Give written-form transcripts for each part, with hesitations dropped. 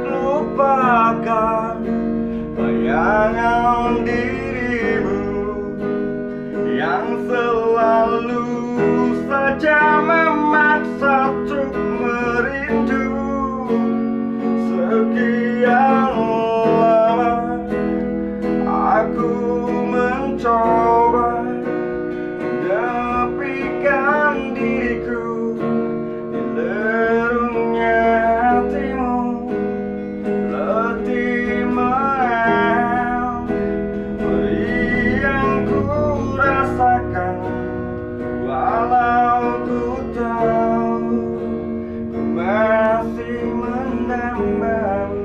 lupakan bayangan dirimu yang selalu saja memaksa untuk merindu. Sekian lama aku mencoba menepikan diriku di lerungnya hatimu. Letih menang beri yang ku rasakan, walau ku tahu ku masih mendambamu.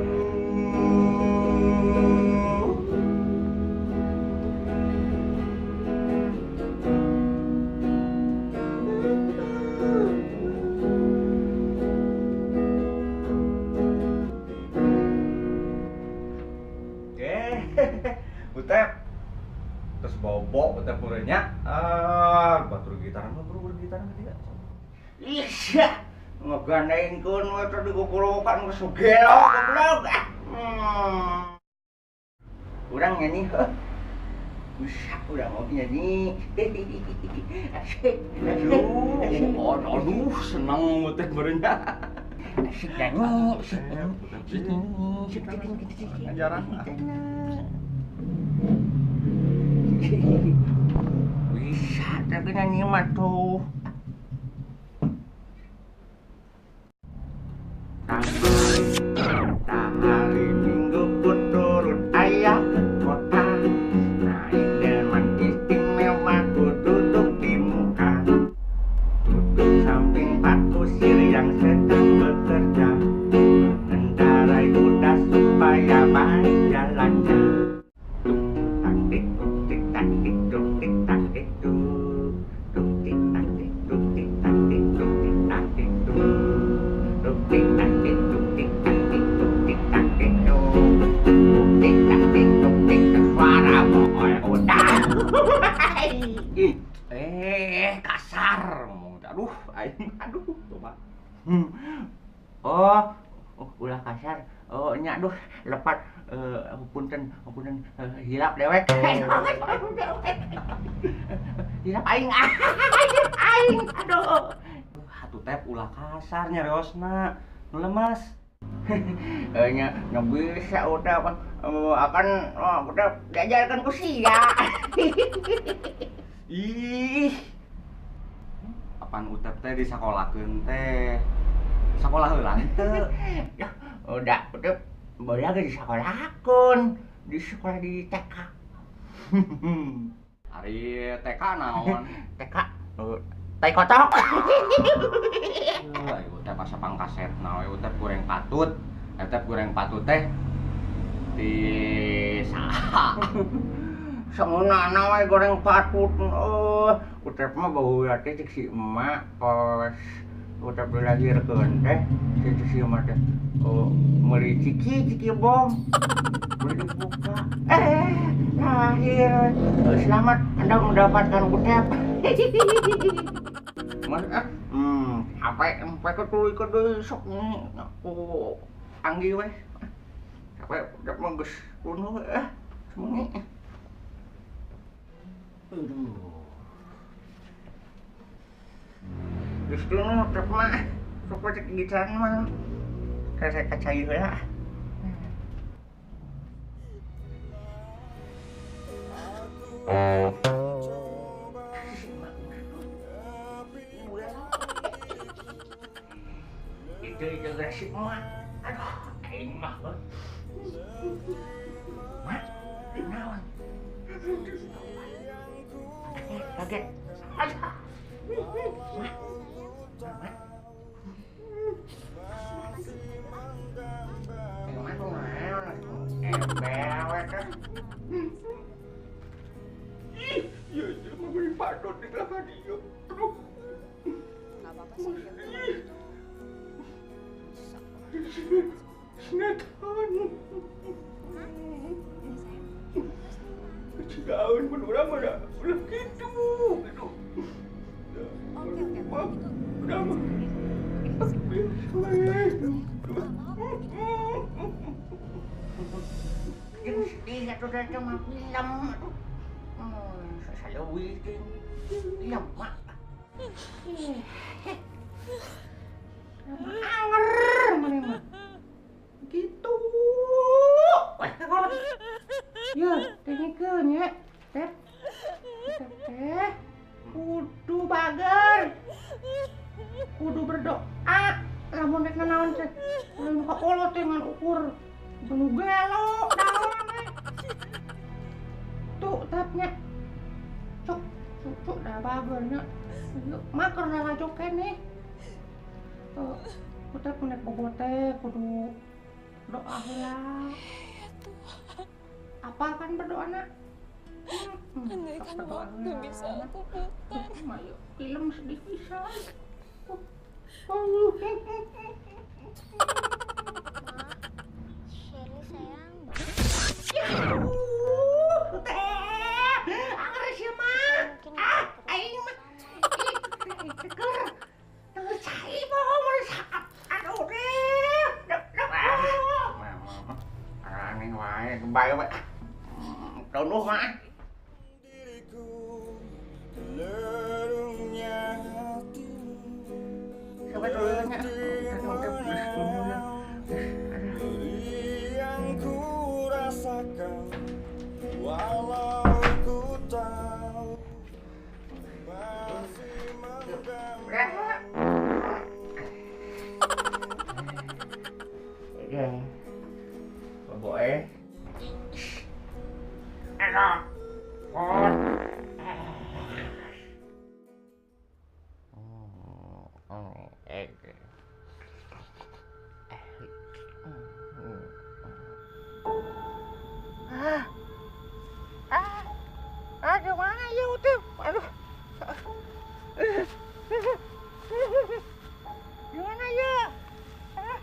Utep terus bobo utep purenya batur gitaran mah buru gitaran ketiga iya ngegandain kun tadi kukurukan kesugel goblok urang nyanyi bisa udah mau nyanyi aduh senang utep purenya asik nyanyi jarang bisa tapi nyanyi mah tuh hari Minggu ku turun ayah ke kota, naik delman istimewa ku duduk di muka, duduk samping Pak Kusir yang sedang bekerja mengendarai kuda supaya baik jalannya. Kasar, aduh, aduh, coba. Oh, ulah kasar. Oh, nya aduh, lepat. Punten, hilap dewek. Hilap aing, aduh. Hatu tep ulah kasar nyariosna, nu lemas. Nya bisa udah akan udah diajarkan ku sia. Ih, apaan utep teh di sakolakeun teh? Sakolah heula henteu? Ya, udah boleh ge di sakolakeun, di sekolah di TK. Ari TK naon? TK tai kotok. Ayo teh pas pangkasetna we utep goreng patut. Utep goreng patut teh di saha? Seunana we goreng patut. Utep mah bau teh cek si emak pas utep dilahirkeun teh cek si emak teh meuli ciki bom. Meuli dibuka. Lahir. Selamat Anda mendapatkan utep. Mas sampai ketulis ke deui sok aku anggi we. Sampai utep mah geus kuno semuanya. Aduh. Justru nutup mah. Suka cek gigitan mah. Saya kacai heula. Itu juga si emak. Aduh, aing mah. Mak, naon? Kaget. Aduh. Mak. Mak. Mak tuh naon? Embel kan. Iya, mau beli padot di belakang dia. Aduh. Nggak apa-apa sih, ya udah kalau gitu. Sinetron. Hah? Sayang. Cigaun pun orang udah gitu. Oke, kalau gitu. Udah mah. Yang sedih atau dah cuma film. Saya weekend. Film mak. Anger mana gitu. Ya, tenikeun nya. Teh. Teh. Kudu bager. Kudu berdoa. Lamun rek naon teh. Lamun ka Allah teh ngan ukur. Nu gelo daon we. Tuh tapnya. Cuk, cuk dah bagernya. Yuk, maker ngajok keneh. Tuh, kita punya bobote kudu doa heula. Apa kan berdoa nak? Andai kan waktu bisa aku putar. Ayo, film sedih bisa. Shelly sayang. Teh, anger sih mah. Aing mah. Teker. Teker cai mau meresap. Aduh deh. Mama, aneh wae, kebae wae. Donuh mah. Sebetulnya yang ku rasakan walau ku tahu masih mengganggu. Oke. Boboe. Enak. Oh. Gimana ya udah? Aduh. Gimana ya? Aduh.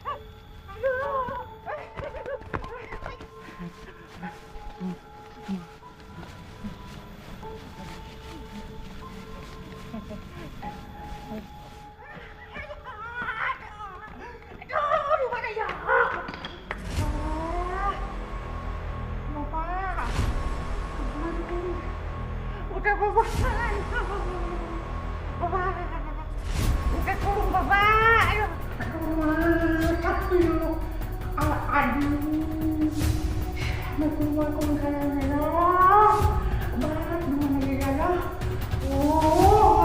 Aduh, gimana ya? Bapak. Udah bapak. Bapak. Udah turun bapak. Aduh. Aduh. Aduh. Mau keluar kemana ya? Bapak, gimana ya? Oh,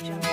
Jungle.